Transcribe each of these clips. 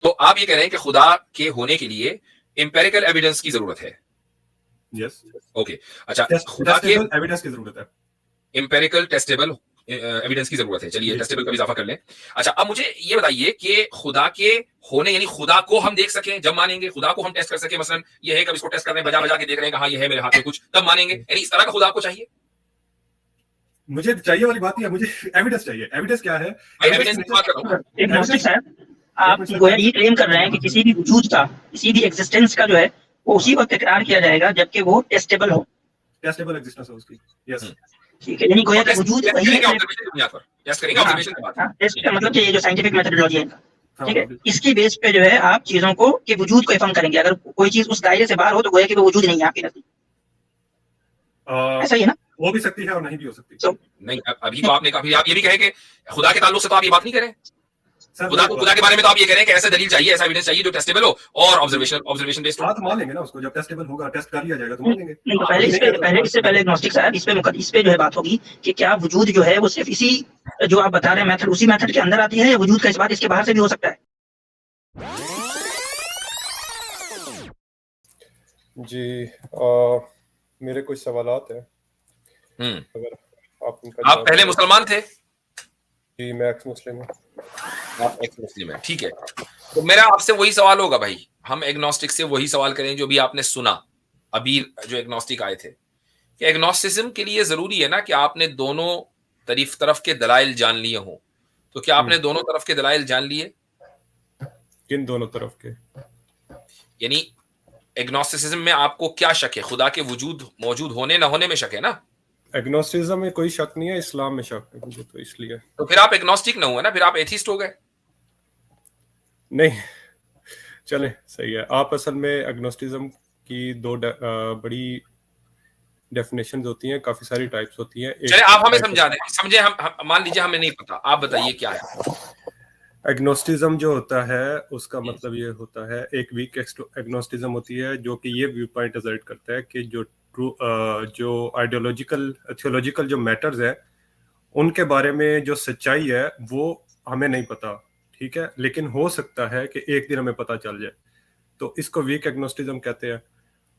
तो आप ये कह रहे हैं कि खुदा के होने के लिए एम्पेरिकल एविडेंस की जरूरत है। यस, ओके, अच्छा, खुदा के टेस्टेबल एविडेंस की जरूरत है, एम्पेरिकल टेस्टेबल एविडेंस की जरूरत है। चलिए टेस्टेबल का इजाफा कर लें। अच्छा, अब मुझे ये बताइए कि खुदा के होने यानी खुदा को हम देख सकें जब मानेंगे, खुदा को हम टेस्ट कर सके, मसलन ये है कि इसको टेस्ट कर रहे हैं, बजा बजा के देख रहे हैं कि हाँ ये है मेरे हाथ में कुछ, तब मानेंगे, यानी इस तरह का खुदा आपको चाहिए? मुझे चाहिए वाली बात नहीं है, मुझे एविडेंस चाहिए। एविडेंस क्या है? एविडेंस की बात कर रहा हूं। एग्नोस्टिक्स है, आप गोया ये क्लेम कर रहे हैं कि किसी भी वजूद का, किसी भी एग्जिस्टेंस का जो है वो उसी वक्त इकरार किया जाएगा जबकि वो टेस्टेबल हो, टेस्टेबल एग्जिस्टेंस है उसकी। यस, ठीक है, यानी गोया का वजूद वही है। ऑब्जर्वेशन की बुनियाद पर टेस्ट करेंगे, ऑब्जर्वेशन के बाद। टेस्ट का मतलब कि ये जो साइंटिफिक मेथोडोलॉजी है इनका, ठीक है, हाँ, इसकी बेस पे जो है आप चीजों को के वजूद को इफर्म करेंगे। अगर कोई चीज उस दायरे से बाहर हो तो गोया कि वो वजूद नहीं है आपके नजदीक, ऐसा ही है ना? हो भी सकती है और नहीं भी हो सकती। तो नहीं, अभी तो आपने कभी आप ये भी कहे कि खुदा के ताल्लुक से तो आप ये बात नहीं करें। सर, खुदा के बारे में तो आप ये कह रहे हैं कि ऐसा दलील चाहिए, ऐसा एविडेंस चाहिए जो टेस्टेबल हो और ऑब्जर्वेशन बेस्ड हो। हाँ, तो मान लेंगे ना उसको, जब टेस्टेबल होगा, टेस्ट कर लिया जाएगा तो मान लेंगे। नहीं, तो पहले इससे पहले एग्नोस्टिक्स है, इस पे जो है बात होगी कि क्या वजूद जो है वो सिर्फ इसी जो आप बता रहे हैं मेथड, उसी मेथड के अंदर आती है, या वजूद का इस बात इसके बाहर से भी हो सकता है? जी, मेरे कुछ सवालात हैं, अगर आप उनका आप पहले मुसलमान थे? जी, मैं एक्स मुस्लिम हूँ। आप एक्स मुस्लिम हैं, ठीक है। तो मेरा आपसे वही सवाल होगा भाई, हम एग्नोस्टिक से वही सवाल करें जो भी आपने सुना अभी, जो एग्नोस्टिक आए थे, कि एग्नोस्टिसिज्म के लिए जरूरी है ना कि आपने दोनों तरफ के दलाइल जान लिए हों। तो क्या आपने दोनों तरफ के दलाइल जान लिए? किन दोनों तरफ के? यानी एग्नोस्टिसिज्म में आपको क्या शक है? खुदा के वजूद मौजूद होने न होने में शक है ना? एग्नोस्टिसिज्म में कोई शक नहीं है, इस्लाम में शक है मुझे, तो इसलिए। तो फिर आप एग्नोस्टिक न हुए ना, फिर आप एथिस्ट हो गए। नहीं, चले सही है। आप असल में एग्नोस्टिसिज्म की दो बड़ी डेफिनेशंस होती हैं, काफी सारी टाइप्स होती हैं। चलिए आप हमें समझा दें, समझे हम मान लीजिए हमें नहीं पता, आप बताइए क्या है एग्नोस्टिज्म। जो होता है उसका मतलब ये होता है, एक वीक एग्नोस्टिज्म होती है जो कि ये व्यू पॉइंट असर्ट करता है कि जो आइडियोलॉजिकल थियोलॉजिकल जो मैटर्स है उनके बारे में जो सच्चाई है वो हमें नहीं पता, ठीक है, लेकिन हो सकता है कि एक दिन हमें पता चल जाए, तो इसको वीक एग्नोस्टिज्म कहते हैं।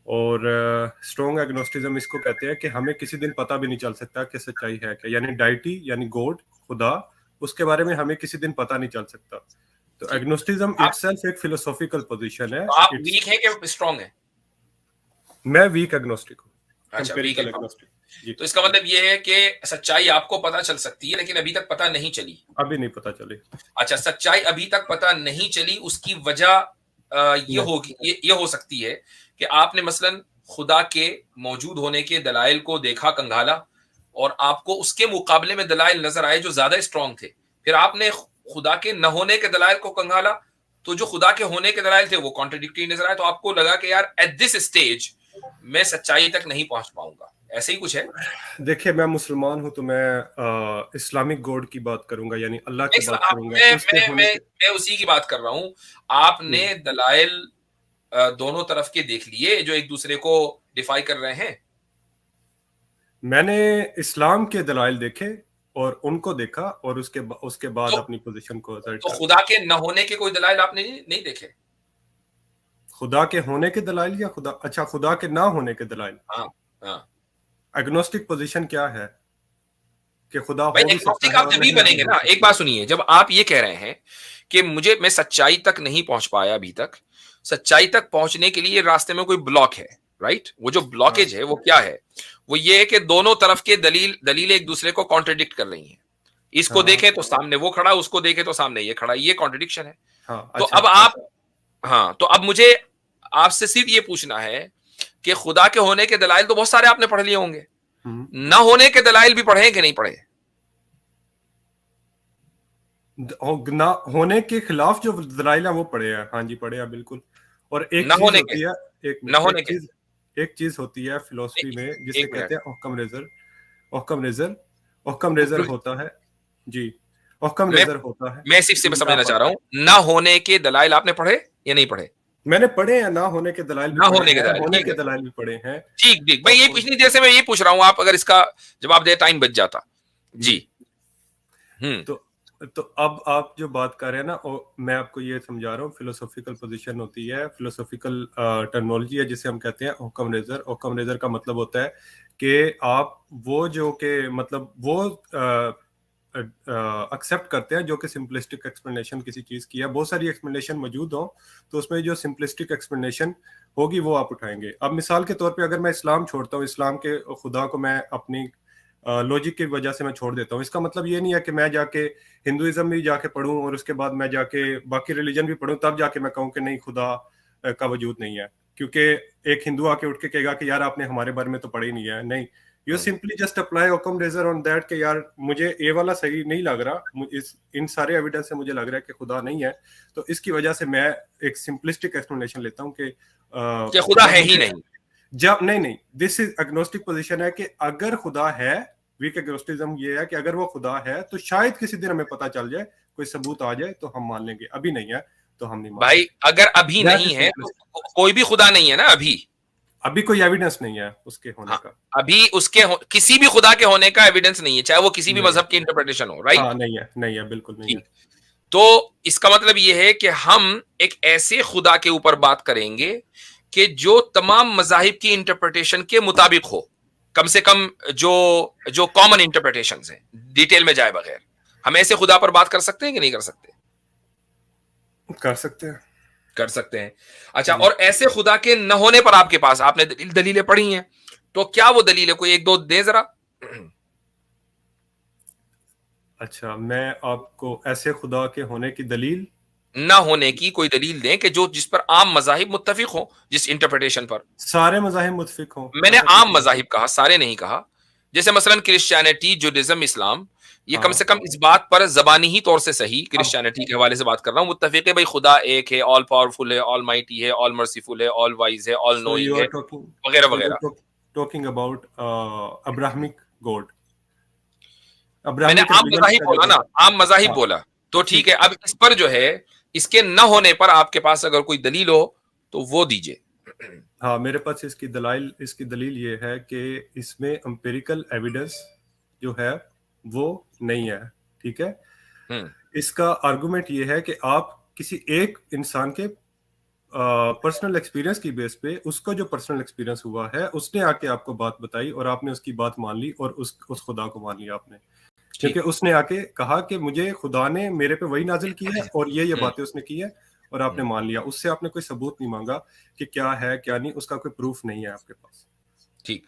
और स्ट्रॉन्ग एग्नोस्टिज्म इसको कहते हैं कि हमें किसी दिन पता भी नहीं चल सकता कि सच्चाई है क्या, यानी डाइटी यानी गॉड, खुदा, उसके बारे में हमें किसी दिन पता नहीं चल सकता। तो एग्नोस्टिज्म इटसेल्फ एक फिलोसॉफिकल पोजीशन है। तो आप वीक हैं कि स्ट्रांग हैं? मैं वीक एग्नोस्टिक हूँ। अच्छा, वीक एग्नोस्टिक। तो इसका मतलब ये है कि सच्चाई आपको पता चल सकती है लेकिन अभी तक पता नहीं चली। अभी नहीं पता चली। अच्छा, सच्चाई अभी तक पता नहीं चली, उसकी वजह ये हो सकती है कि आपने मसलन खुदा के मौजूद होने के दलाइल को देखा, कंघाला, और आपको उसके मुकाबले में दलाइल नजर आए जो ज्यादा स्ट्रांग थे। फिर आपने खुदा के न होने के दलाइल को कंघाला, तो जो खुदा के होने के दलाइल थे वो कॉन्ट्रडिक्टरी नजर आए, तो आपको लगा कि यार एट दिस स्टेज मैं सच्चाई तक नहीं पहुंच पाऊंगा। ऐसे ही कुछ है। देखिए, मैं मुसलमान हूं तो मैं इस्लामिक गॉड की बात करूंगा, यानी अल्लाह की बात करूंगा। मैं उसी की बात कर रहा हूं। आपने दलाइल दोनों तरफ के देख लिए जो एक दूसरे को डिफाई कर रहे हैं। मैंने इस्लाम के दलाइल देखे और उनको देखा और उसके बाद अपनी पोजीशन को तो खुदा के न होने के कोई दलाइल आपने नहीं देखे? खुदा के होने के दलाइल या खुदा के ना होने के दलाइल? हाँ। एग्नोस्टिक पोजीशन क्या है कि खुदा हो भी सकता है। आप जब भी बनेंगे ना, एक बात सुनिए, जब आप ये कह रहे हैं कि मैं सच्चाई तक नहीं पहुंच पाया अभी तक, सच्चाई तक पहुंचने के लिए रास्ते में कोई ब्लॉक है, राइट? वो जो ब्लॉकेज है वो क्या है? वो ये है कि दोनों तरफ के दलील एक दूसरे को कॉन्ट्रडिक्ट कर रही हैं। इसको देखें तो सामने वो खड़ा, उसको देखें तो सामने ये खड़ा, ये कॉन्ट्रडिक्शन है। तो अब आप तो अब मुझे आपसे सिर्फ ये पूछना है कि खुदा के होने के दलाइल तो बहुत सारे आपने पढ़ लिए होंगे, न होने के दलाइल भी पढ़े कि नहीं पढ़े? ना होने के खिलाफ जो दलाइल है वो पढ़े हैं, हाँ जी पढ़े हैं बिल्कुल। और एक चीज होती है फिलोसफी में जिसे कहते हैं ओक्कम रेजर होता है जी, ओक्कम रेजर होता है। मैं सिर्फ समझना चाह रहा हूं, ना होने के दलाइल आपने पढ़े या नहीं पढ़े? मैंने पढ़े हैं, ना होने के दलाइल होने के दलाइल भी पढ़े हैं। ठीक भाई, ये पिछली देर से मैं ये पूछ रहा हूं, आप अगर इसका जवाब दे टाइम बच जाता जी। तो तो अब आप जो बात कर रहे हैं ना, मैं आपको ये समझा रहा हूँ, फिलोसॉफिकल पोजीशन होती है, फिलोसॉफिकल टर्मिनोलॉजी है जिसे हम कहते हैं हुक्म रेजर। हुक्म रेजर का मतलब होता है कि आप वो जो के मतलब वो एक्सेप्ट करते हैं जो कि सिंपलिस्टिक एक्सप्लेनेशन किसी चीज की है। बहुत सारी एक्सप्लेनेशन मौजूद हो तो उसमें जो सिंपलिस्टिक एक्सप्लेनेशन होगी वो आप उठाएंगे। अब मिसाल के तौर पे अगर मैं इस्लाम छोड़ता हूँ, इस्लाम के खुदा को मैं अपनी लॉजिक की वजह से मैं छोड़ देता हूँ, इसका मतलब ये नहीं है कि मैं जाके हिंदुइज्म भी जाके पढ़ूं और उसके बाद मैं जाके बाकी रिलीजन भी पढ़ूं तब जाके मैं कहूँ कि नहीं खुदा का वजूद नहीं है, क्योंकि एक हिंदू आके उठ के कहेगा कि यार आपने हमारे बारे में तो पढ़ा ही नहीं है। नहीं, यू सिंपली जस्ट अप्लाई हुक्म रेजर ऑन दैट कि यार मुझे ये वाला सही नहीं लग रहा, इन सारे एविडेंस से मुझे लग रहा है कि खुदा नहीं है, तो इसकी वजह से मैं एक सिंपलिस्टिक एक्सप्लेनेशन लेता हूँ कि खुदा है ही नहीं। जब नहीं, दिस इज एग्नोस्टिक पोजीशन है कि अगर खुदा है, वीक एग्नोस्टिज्म ये है कि अगर वो खुदा है तो शायद किसी दिन हमें पता चल जाए, कोई सबूत आ जाए तो हम मान लेंगे, अभी नहीं है तो हम नहीं मान भाई अगर अभी नहीं है तो कोई भी खुदा नहीं है ना, अभी कोई एविडेंस नहीं है उसके होने का, अभी उसके किसी भी खुदा के होने का एविडेंस नहीं है, चाहे वो किसी भी मजहब की इंटरप्रिटेशन हो, राइट? हाँ, नहीं है बिल्कुल नहीं है। तो इसका मतलब ये है कि हम एक ऐसे खुदा के ऊपर बात करेंगे कि जो तमाम मजाहिब की इंटरप्रिटेशन के मुताबिक हो, कम से कम जो कॉमन इंटरप्रिटेशंस हैं, डिटेल में जाए बगैर। हम ऐसे खुदा पर बात कर सकते हैं कि नहीं कर सकते? कर सकते हैं। अच्छा, और ऐसे खुदा के न होने पर आपके पास, आपने दलीलें पढ़ी हैं, तो क्या वो दलील है? कोई एक दो दे जरा। अच्छा, मैं आपको ऐसे खुदा के होने की दलील, ना होने की कोई दलील दें कि जो जिस पर आम मजाहिब मुत्तफिक हो, जिस इंटरप्रिटेशन पर सारे मजाहिब मुत्तफिक हो। मैंने आम मजाहिब कहा, सारे नहीं कहा। जैसे मसलन क्रिश्चियनिटी, जुडाइज्म, इस्लाम, ये कम से कम इस बात पर जबानी ही तौर से सही, क्रिश्चियनिटी के हवाले से बात कर रहा हूँ, मुत्तफिक है भाई खुदा एक है, ऑल पावरफुल है, ऑल माइटी है, ऑल मर्सीफुल है, ऑल वाइज है, ऑल नोइंग है, वगैरह वगैरह। Talking about Abrahamic God. मैंने आम मजाहिब बोला ना, आम मजाहिब बोला, तो ठीक है। अब इस पर जो है, इसके न होने पर आपके पास अगर कोई दलील हो तो वो दीजिए। हाँ, मेरे पास इसकी दलील ये है कि इसमें एम्पिरिकल एविडेंस जो है वो नहीं है, ठीक है। इसका आर्गुमेंट ये है कि आप किसी एक इंसान के पर्सनल एक्सपीरियंस की बेस पे, उसको जो पर्सनल एक्सपीरियंस हुआ है उसने आके आपको बात बताई और आपने उसकी बात मान ली और उस खुदा को मान लिया आपने, क्योंकि उसने आके कहा कि मुझे खुदा ने मेरे पे वही नाजिल की है और ये बातें उसने की है और आपने मान लिया। उससे आपने कोई सबूत नहीं मांगा कि क्या है क्या नहीं, उसका कोई प्रूफ नहीं है आपके पास। ठीक,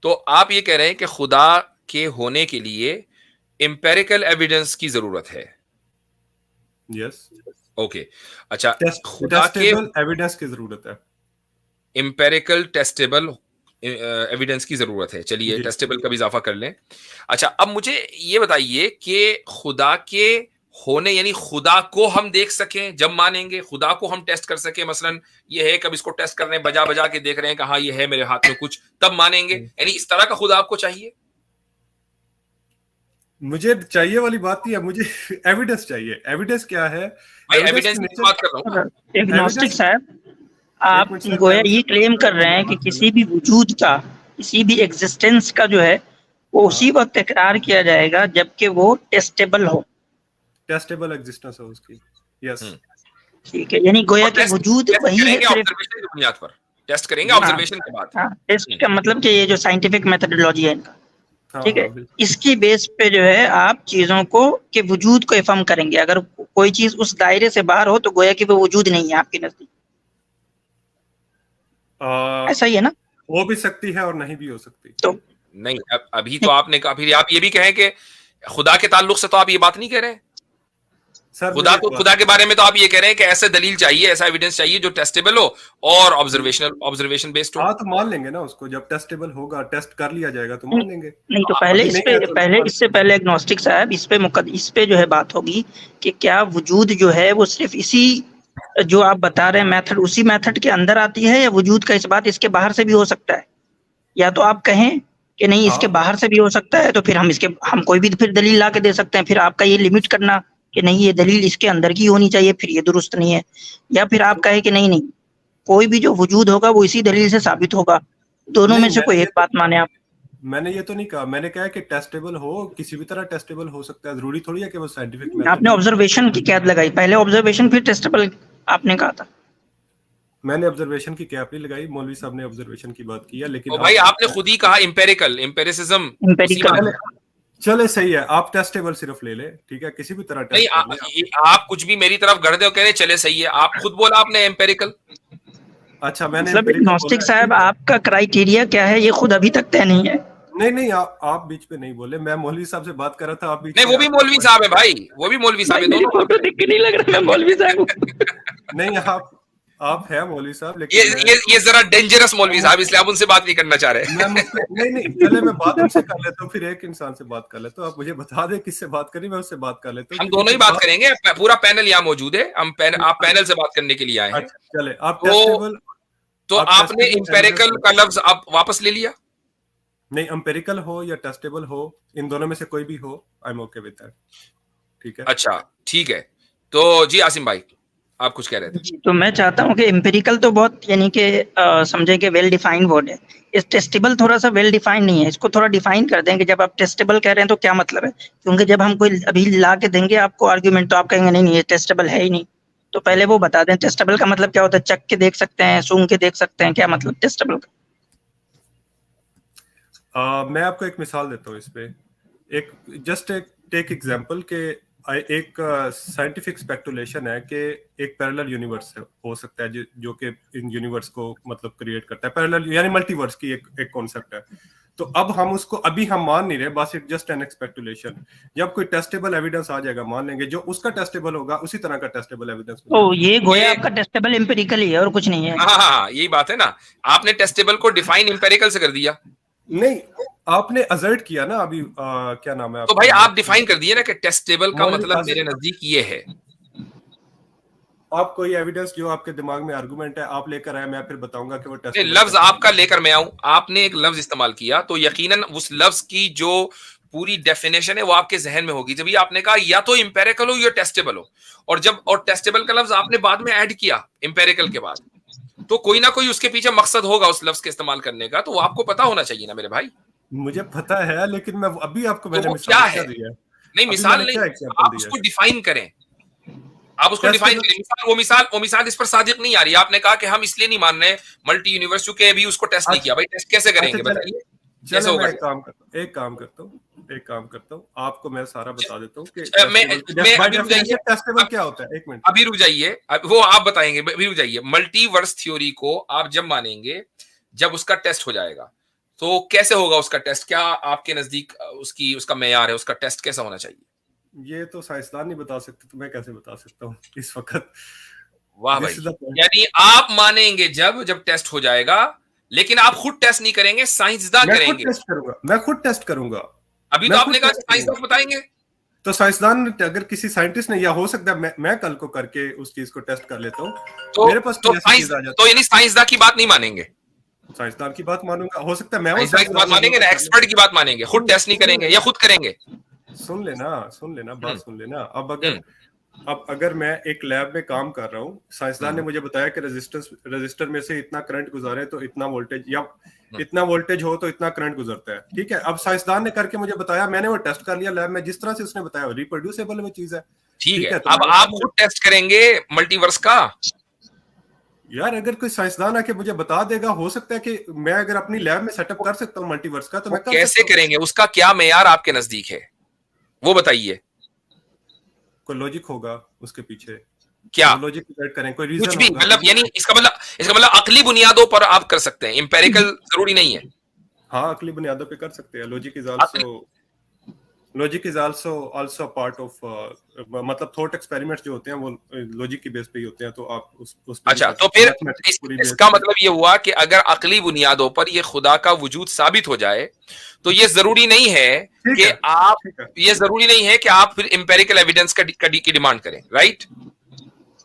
तो आप ये कह रहे हैं कि खुदा के होने के लिए एम्पिरिकल एविडेंस की जरूरत है। यस, ओके, अच्छा, खुदा के एविडेंस की जरूरत है, एम्पिरिकल टेस्टेबल एविडेंस की जरूरत है। चलिए टेस्टेबल का भी इजाफा कर लें। अच्छा, अब मुझे ये बताइए कि खुदा के होने यानी खुदा को हम देख सकें जब मानेंगे, खुदा को हम टेस्ट कर सकें, मसलन ये है कब इसको टेस्ट कर रहे हैं, बजा बजा के देख रहे हैं कि हाँ ये है मेरे हाथ में कुछ, तब मानेंगे, यानी इस तरह का खुदा आपको चाहिए? मुझे चाहिए वाली बात नहीं है, मुझे एविडेंस चाहिए। एविडेंस क्या है? भाई एविडेंस की बात कर रहा हूं। एग्नोस्टिक साहब, आप गोया ये क्लेम कर रहे हैं कि किसी भी वजूद का, किसी भी एग्जिस्टेंस का जो है वो उसी वक्त इकरार किया जाएगा जबकि वो टेस्टेबल हो, टेस्टेबल एग्जिस्टेंस हो उसकी। यस, ठीक है, यानी गोया के वजूद वही है, ऑब्जर्वेशन की बुनियाद पर टेस्ट करेंगे, ऑब्जर्वेशन के बाद। हाँ, टेस्ट का मतलब कि ये जो साइंटिफिक मेथोडोलॉजी है इनका, ठीक है, इसकी बेस पे जो है आप चीजों को के वजूद को इफर्म करेंगे। अगर कोई चीज उस दायरे से बाहर हो तो गोया कि वो वजूद नहीं है आपके नजदीक, ऐसा ही है ना? हो भी सकती है और नहीं भी हो सकती। तो नहीं, अभी तो आपने कहा, फिर आप ये भी कहें कि खुदा के ताल्लुक से तो आप ये बात नहीं कह रहे हैं। खुदा के बारे में तो आप ये कह रहे हैं कि ऐसा दलील चाहिए, ऐसा एविडेंस चाहिए जो टेस्टेबल हो और ऑब्जर्वेशन बेस्ड हो। हाँ, तो मान लेंगे ना उसको, जब टेस्टेबल होगा, टेस्ट कर लिया जाएगा तो मान लेंगे। नहीं तो इससे पहले एग्नोस्टिक साहब इस पे जो है बात होगी कि क्या वजूद जो है वो सिर्फ इसी जो आप बता रहे हैं मेथड, उसी मेथड के अंदर आती है, या वजूद का इस बात इसके बाहर से भी हो सकता है? या तो आप कहें कि नहीं इसके बाहर से भी हो सकता है, तो फिर हम कोई भी फिर दलील ला के दे सकते हैं, फिर आपका ये लिमिट करना कि नहीं ये दलील इसके अंदर की होनी चाहिए, फिर ये दुरुस्त नहीं है। या फिर आप कहें कि नहीं कोई भी जो वजूद होगा वो इसी दलील से साबित होगा, दोनों में से कोई एक बात माने आप। मैंने ये तो नहीं कहा, मैंने कहा कि टेस्टेबल हो, किसी भी तरह टेस्टेबल हो सकता है, जरूरी थोड़ी है कि वो साइंटिफिक आपने ऑब्जर्वेशन की कैद लगाई, पहले ऑब्जर्वेशन फिर टेस्टेबल आपने कहा था। मैंने ऑब्जर्वेशन की कैप नहीं लगाई, मौलवी साहब ने ऑब्जर्वेशन की बात की है, लेकिन भाई आपने खुद ही कहा एम्पेरिसिज्म। चले सही है, आप टेस्टेबल सिर्फ ले ले, ठीक है, किसी भी तरह नहीं आप कुछ भी मेरी तरफ गढ़ दे, कह रहे चले सही है, आप खुद बोला आपने एम्पेरिकल। अच्छा मैंने मतलब एग्नोस्टिक साहब आपका क्राइटेरिया क्या है ये खुद अभी तक तय नहीं है। नहीं आप बीच पे नहीं बोले, मैं मौलवी साहब से बात कर रहा था, आप बीच नहीं वो भी मौलवी साहब है भाई, वो भी मौलवी साहब है, दोनों फोटो देख के नहीं लग रहा मैं मौलवी साहब नहीं आप है मौलवी साहब, लेकिन ये जरा डेंजरस मौलवी साहब, इसलिए आप उनसे बात नहीं करना चाह रहे। नहीं चले मैं बात उनसे कर लेता हूँ, फिर एक इंसान से बात कर लेता हूँ, आप मुझे बता दे किससे बात करी, मैं उससे बात कर लेता हूँ। हम दोनों ही बात करेंगे, पूरा पैनल यहाँ मौजूद है, आप पैनल से बात करने के लिए आए हैं। चले आप टेस्टेबल, तो आपने एम्पेरिकल का लफ्ज आप वापस ले लिया। नहीं, एम्पेरिकल हो या टेस्टेबल हो, इन दोनों में से कोई भी हो, I am okay with that, ठीक है। अच्छा ठीक है, तो जी आसिम भाई आप कुछ कह रहे थे। तो मैं चाहता हूँ कि एम्पेरिकल तो बहुत यानी कि समझे कि वेल डिफाइंड वर्ड है, इस टेस्टेबल थोड़ा सा वेल डिफाइंड नहीं है, इसको थोड़ा डिफाइन कर दें कि जब आप टेस्टेबल कह रहे हैं तो क्या मतलब है, क्योंकि जब हम कोई अभी ला के देंगे आपको आर्ग्यूमेंट तो आप कहेंगे नहीं ये टेस्टेबल है ही नहीं, तो पहले वो बता दें टेस्टेबल का मतलब क्या होता है, चख के देख सकते हैं, सूंघ के देख सकते हैं, क्या मतलब टेस्टेबल का। मैं आपको एक मिसाल देता हूँ इस पे, टेक एग्जांपल के एक साइंटिफिक स्पेकुलेशन है कि एक पैरेलल यूनिवर्स हो सकता है जो कि इन यूनिवर्स को मतलब क्रिएट करता है, पैरेलल यानी मल्टीवर्स की एक कॉन्सेप्ट है। तो अब हम उसको अभी हम मान नहीं रहे, बस इट जस्ट एन स्पेकुलेशन, जब कोई टेस्टेबल एविडेंस आ जाएगा मान लेंगे, जो उसका टेस्टेबल होगा उसी तरह का टेस्टेबल एविडेंस। ओ ये गोया आपका टेस्टेबल एम्पिरिकल ही है और कुछ नहीं है। हाँ यही बात है ना, आपने टेस्टेबल को डिफाइन एम्पेरिकल से कर दिया। नहीं आपने अजर्ट किया ना अभी, क्या नाम है, तो भाई आप डिफाइन कर दिए ना कि टेस्टेबल का मतलब मेरे नजदीक ये है। आप कोई एविडेंस जो आपके दिमाग में आर्गुमेंट है आप लेकर आए, मैं फिर बताऊंगा कि वो टेस्टेबल लफ्ज आपका लेकर मैं आऊं, आपने एक लफ्ज इस्तेमाल किया तो यकीनन उस लफ्ज की जो पूरी डेफिनेशन है वो आपके जहन में होगी। जब ये आपने कहा या तो इंपेरिकल हो या टेस्टेबल हो, और टेस्टेबल का लफ्ज आपने बाद में ऐड किया इंपेरिकल के बाद, तो कोई ना कोई उसके पीछे मकसद होगा उस लफ्ज के इस्तेमाल करने का, तो वो आपको पता होना चाहिए ना मेरे भाई। मुझे पता है, लेकिन मैं अभी आपको तो क्या है, नहीं मिसाल नहीं, आप उसको डिफाइन करें, आप उसको डिफाइन करें। वो मिसाल इस पर सादिक नहीं आ रही। आपने कहा कि हम इसलिए नहीं मान रहे मल्टी यूनिवर्स क्योंकि अभी उसको टेस्ट नहीं किया। भाई टेस्ट कैसे करेंगे बताइए, कैसे होगा? एक काम करता हूँ, आपको मैं सारा बता देता हूँ कि टेस्टेबल क्या होता है। एक मिनट अभी रुक जाइए, वो आप बताएंगे, अभी रुक जाइए। मल्टीवर्स थ्योरी को आप जब मानेंगे जब उसका टेस्ट हो जाएगा, तो कैसे होगा उसका टेस्ट? क्या आपके नजदीक उसका मेयार है, उसका टेस्ट कैसा होना चाहिए? ये तो साइंसदान नहीं बता सकते, तो मैं कैसे बता सकता हूँ इस वक्त। वाह भाई, यानी आप मानेंगे जब टेस्ट हो जाएगा, लेकिन आप खुद टेस्ट नहीं करेंगे, साइंसदान करेंगे। मैं खुद टेस्ट करूंगा। अभी तो आपने कहा साइंसदान बताएंगे, तो साइंसदान अगर किसी साइंटिस्ट ने, या हो सकता है मैं कल को करके उस चीज को टेस्ट कर लेता हूँ, तो मेरे पास तो यानी साइंसदान की बात नहीं मानेंगे? साइंसदान की बात मानूंगा, हो सकता है मैं की बात मानेंगे ना, एक्सपर्ट की बात मानेंगे, खुद टेस्ट नहीं करेंगे या खुद करेंगे? सुन लेना बात सुन लेना। अब अगर मैं एक लैब में काम कर रहा हूँ, साइंसदान ने मुझे बताया कि रजिस्टर में से इतना करंट गुजारे तो इतना वोल्टेज, या इतना वोल्टेज हो तो इतना करंट गुजरता है, ठीक है। अब साइंसदान ने करके मुझे बताया, मैंने वो टेस्ट कर लिया लैब में, जिस तरह से उसने बताया रिप्रोड्यूसेबल वो चीज है, ठीक है। अब आप खुद टेस्ट करेंगे मल्टीवर्स का? यार अगर कोई साइंसदान आके मुझे बता देगा, हो सकता है कि मैं अगर अपनी लैब में सेटअप कर सकता हूँ मल्टीवर्स का, तो मैं कैसे करेंगे? उसका क्या मेयार आपके नजदीक है वो बताइए। कोई लॉजिक होगा उसके पीछे, क्या लॉजिक करें, कोई रीजन कुछ भी, मतलब यानी इसका मतलब अकली बुनियादों पर आप कर सकते हैं, इंपेरिकल जरूरी नहीं है। हाँ अकली बुनियादों पे कर सकते हैं। Logic is also part of, मतलब थॉट एक्सपेरिमेंट्स जो होते हैं वो लॉजिक की बेस पे ही होते हैं, तो आप उस अच्छा, तो फिर इसका मतलब ये हुआ कि अगर अकली बुनियादों पर ये खुदा का वजूद साबित हो जाए, तो ये जरूरी नहीं है कि आप फिर एम्पेरिकल एविडेंस की डिमांड करें, राइट?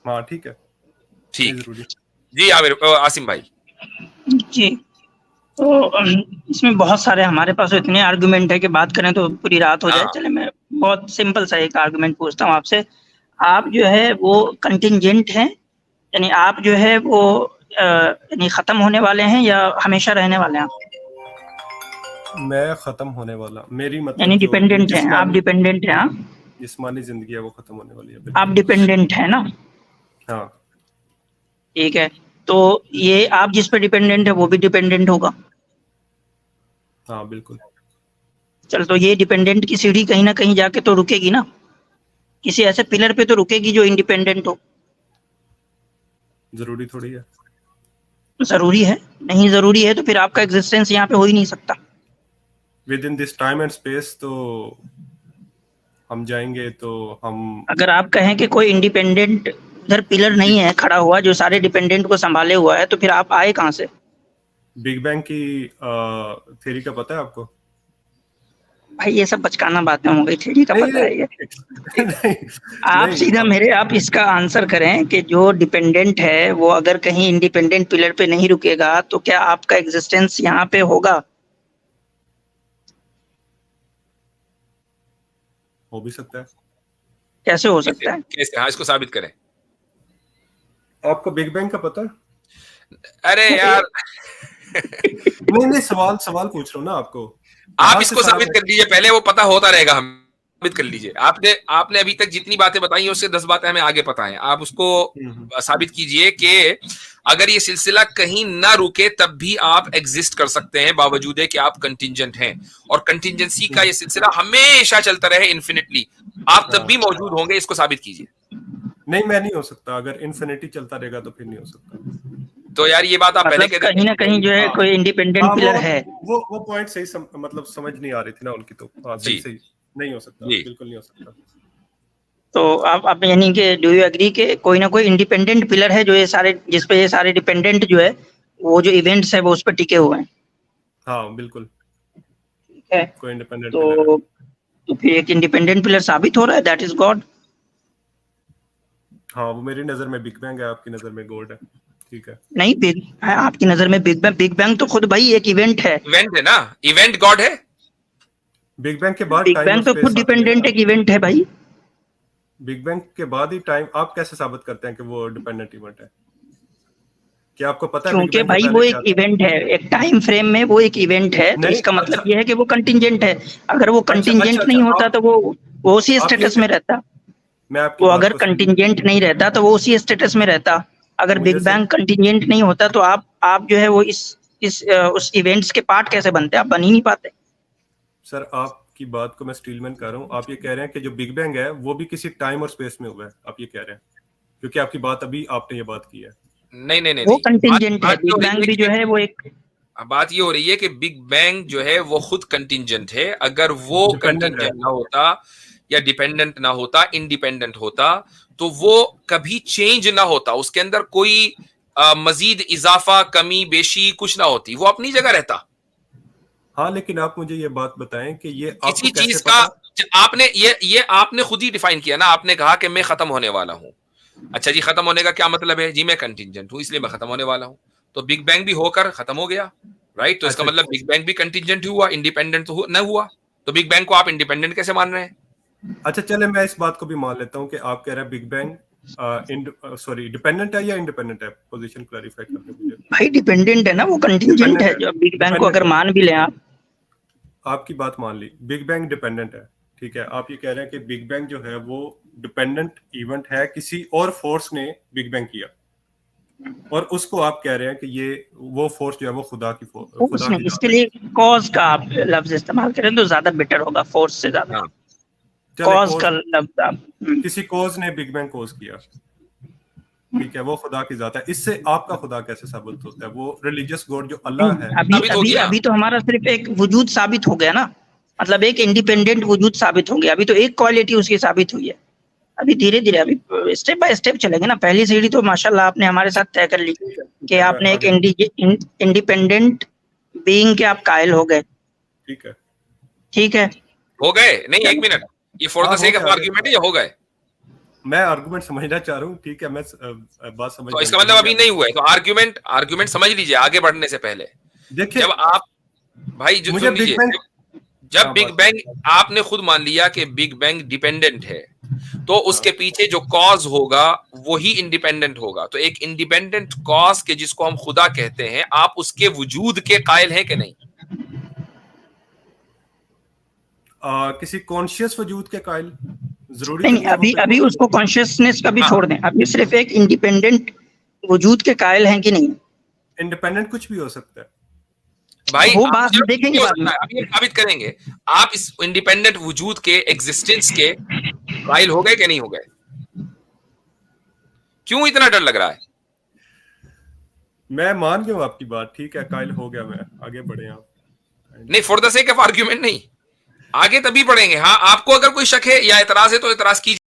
हाँ ठीक है, ठीक जी। आसिम भाई जी, तो इसमें बहुत सारे हमारे पास तो इतने आर्गुमेंट है कि बात करें तो पूरी रात हो जाए। चले मैं बहुत सिंपल सा एक आर्गुमेंट पूछता हूँ आपसे। आप जो है वो कंटिंजेंट हैं, यानी आप जो है वो यानी खत्म होने वाले हैं या हमेशा रहने वाले हैं? मैं खत्म होने वाला, मेरी मतलब यानी जो डिपेंडेंट है, आप डिपेंडेंट हैं। हाँ, जिस्मानी जिंदगी है वो खत्म होने वाली है, आप बिल्कुल। डिपेंडेंट है ना, हाँ ठीक है। तो ये आप जिस पे डिपेंडेंट है वो भी डिपेंडेंट होगा। हाँ बिल्कुल। चल, तो ये डिपेंडेंट की सीढ़ी कहीं ना कहीं जाके तो रुकेगी ना, किसी ऐसे पिलर पे तो रुकेगी जो इंडिपेंडेंट हो। जरूरी थोड़ी है। जरूरी है? नहीं जरूरी है तो फिर आपका एग्जिस्टेंस यहाँ पे हो ही नहीं सकता। With in this time and space तो हम जाएंगे तो हम, अगर आप कहें कि कोई इंडिपेंडेंट उधर पिलर नहीं है खड़ा हुआ जो सारे डिपेंडेंट को संभाले हुआ है, तो फिर आप आए कहाँ से? बिग बैंग की थ्योरी का पता है आपको? भाई ये सब बचकाना बातें हो गई, थ्योरी का पता है ये? नहीं, आप नहीं, सीधा मेरे आप इसका आंसर करें कि जो डिपेंडेंट है वो अगर कहीं इंडिपेंडेंट पिलर पे नहीं रुकेगा तो क्या आपका एग्जिस्टेंस यहाँ पे होगा? हो भी सकता है। कैसे हो सकता है? कैसे? हाँ, इसको साबित करें। आपको बिग बैंग का पता है? अरे यार नहीं, सवाल पूछ रहा हूँ ना आपको। आप इसको साबित कर लीजिए पहले, वो पता होता रहेगा, हम साबित कर लीजिए। आपने अभी तक जितनी बातें बताई उससे 10 बातें हमें आगे पता है। आप उसको साबित कीजिए कि अगर ये सिलसिला कहीं ना रुके तब भी आप एग्जिस्ट कर सकते हैं, बावजूद है कि आप कंटिंजेंट हैं, और कंटिंजेंसी का ये सिलसिला हमेशा चलता रहे इन्फिनिटली, आप तब भी मौजूद होंगे। इसको साबित कीजिए। नहीं, मैं नहीं हो सकता। अगर इन्फिनिटी चलता रहेगा तो फिर नहीं हो सकता। तो यार ये बात आप पहले मतलब कहीं ना कहीं जो है कोई इंडिपेंडेंट पिलर है। वो पॉइंट सही मतलब समझ नहीं आ रही थी ना उनकी, तो सही नहीं हो सकता, बिल्कुल नहीं हो सकता। तो आप यानी कि डू यू एग्री कि कोई ना कोई इंडिपेंडेंट पिलर है जो ये सारे, जिस पे ये सारे डिपेंडेंट जो है वो जो इवेंट्स है वो उस पर टिके हुए हैं? हाँ बिल्कुल, ठीक है। कोई इंडिपेंडेंट पिलर है। तो फिर एक इंडिपेंडेंट पिलर साबित हो रहा है, दैट इज गॉड। हाँ, वो मेरी नजर में बिग बैंग है, आपकी नजर में गॉड है, ठीक है। नहीं, आपकी नजर में बिग बैंग तो खुद भाई एक इवेंट है। इवेंट है ना, इवेंट गॉड है। बिग बैंग के बाद बिग बैंग तो खुद डिपेंडेंट एक इवेंट है भाई। बिग बैंग के बाद ही टाइम, आप कैसे साबित करते हैं कि वो डिपेंडेंट इवेंट है? क्या आपको पता है? क्योंकि भाई वो एक इवेंट है, एक टाइम फ्रेम में वो एक इवेंट है, तो इसका मतलब ये है कि वो कंटिंजेंट है। अगर वो कंटिंजेंट नहीं होता तो वो उसी स्टेटस में रहता। वो अगर कंटिंजेंट नहीं रहता तो वो उसी स्टेटस में रहता। अगर बिग बैंग कंटिंजेंट नहीं होता तो आप जो है वो उस इवेंट्स के पार्ट कैसे बनते? आप बन ही नहीं पाते। सर, आपकी बात को मैं स्टीलमैन कर रहा हूँ। आप ये कह रहे हैं कि जो बिग बैंग है वो भी किसी टाइम और स्पेस में हुआ है, आप ये कह रहे हैं, क्योंकि आपकी बात अभी आपने ये बात की है। नहीं, वो कंटिंजेंट है। बिग बैंग भी जो है वो एक, बात ये हो रही है कि बिग बैंग जो है वो खुद कंटिंजेंट है। अगर वो कंटिंजेंट ना होता या डिपेंडेंट ना होता, इंडिपेंडेंट होता, तो वो कभी चेंज ना होता, उसके अंदर कोई मजीद इजाफा, कमी बेशी कुछ ना होती, वो अपनी जगह रहता। हाँ, लेकिन आप मुझे ये बात बताएं कि ये किसी चीज का आपने ये आपने खुद ही डिफाइन किया ना, आपने कहा कि मैं खत्म होने वाला हूं। अच्छा जी, खत्म होने का क्या मतलब है जी? मैं कंटिंजेंट हूं इसलिए मैं खत्म होने वाला हूं। तो बिग बैंग भी होकर खत्म हो गया, राइट? तो इसका मतलब बिग बैंग भी कंटिंजेंट हुआ, इंडिपेंडेंट तो न हुआ। तो बिग बैंग को आप इंडिपेंडेंट कैसे मान रहे हैं? अच्छा, चले मैं इस बात को भी मान लेता हूं कि आप कह रहे हैं बिग बैंग डिपेंडेंट है या इंडिपेंडेंट है। पोजीशन क्लैरिफाई कर दो मुझे। भाई डिपेंडेंट है ना, वो कंटिंजेंट है। जो बिग बैंग को अगर मान भी लें आप, आपकी बात मान ली, बिग बैंग डिपेंडेंट है, ठीक है। आप ये कह रहे हैं कि बिग बैंग जो है वो डिपेंडेंट इवेंट है, किसी और फोर्स ने बिग बैंग किया, और उसको आप कह रहे हैं कि ये वो फोर्स जो है वो खुदा की फोर्स नहीं, इसके लिए कॉज का आप लफ्ज इस्तेमाल करें तो ज्यादा बेटर होगा, फोर्स से ज्यादा। कॉज का लफ्ज आप, किसी कॉज ने बिग बैंग कॉज किया, ठीक है, वो खुदा की जात है। इससे आपका खुदा कैसे साबित होता है? वो रिलीजियस गॉड जो अल्लाह है। अभी तो हमारा सिर्फ एक वजूद साबित हो गया ना, मतलब एक इंडिपेंडेंट वजूद साबित हो गया। अभी तो एक क्वालिटी उसकी साबित हुई है। अभी धीरे धीरे, अभी स्टेप बाय स्टेप चलेंगे ना। पहली सीढ़ी तो माशाल्लाह आपने हमारे साथ तय कर ली कि आपने एक इंडिपेंडेंट बीइंग के आप कायल हो गए। ठीक है, हो गए नहीं? एक मिनट, ये for the sake of argument है या हो गए? मैं आर्गुमेंट समझना चाह रहा हूँ, ठीक है, मैं बात समझ। तो इसका मतलब अभी नहीं हुआ है। तो आर्गुमेंट समझ लीजिए आगे बढ़ने से पहले। देखिए, जब आप भाई जो सुन लीजिए, जब बिग बैंग आपने खुद मान लिया कि बिग बैंग डिपेंडेंट है, तो उसके पीछे जो कॉज होगा वही इंडिपेंडेंट होगा। तो एक इंडिपेंडेंट कॉज के जिसको हम खुदा कहते हैं, आप उसके वजूद के कायल हैं कि नहीं? किसी कॉन्शियस वजूद के कायल जरूरी नहीं, अभी उसको कॉन्शियसनेस का भी छोड़ दें, अभी सिर्फ एक इंडिपेंडेंट वजूद के कायल हैं कि नहीं? इंडिपेंडेंट कुछ भी हो सकता है भाई, वो बात देखेंगे बाद में। अभी साबित करेंगे। आप इस इंडिपेंडेंट वजूद के एग्जिस्टेंस के कायल हो गए कि नहीं हो गए? क्यों इतना डर लग रहा है? मैं मान गया हूं आपकी बात, ठीक है, कायल हो गया, मैं आगे बढ़े आप। नहीं, for the sake of argument नहीं, आगे तभी बढ़ेंगे। हाँ, आपको अगर कोई शक है या एतराज है तो एतराज कीजिए।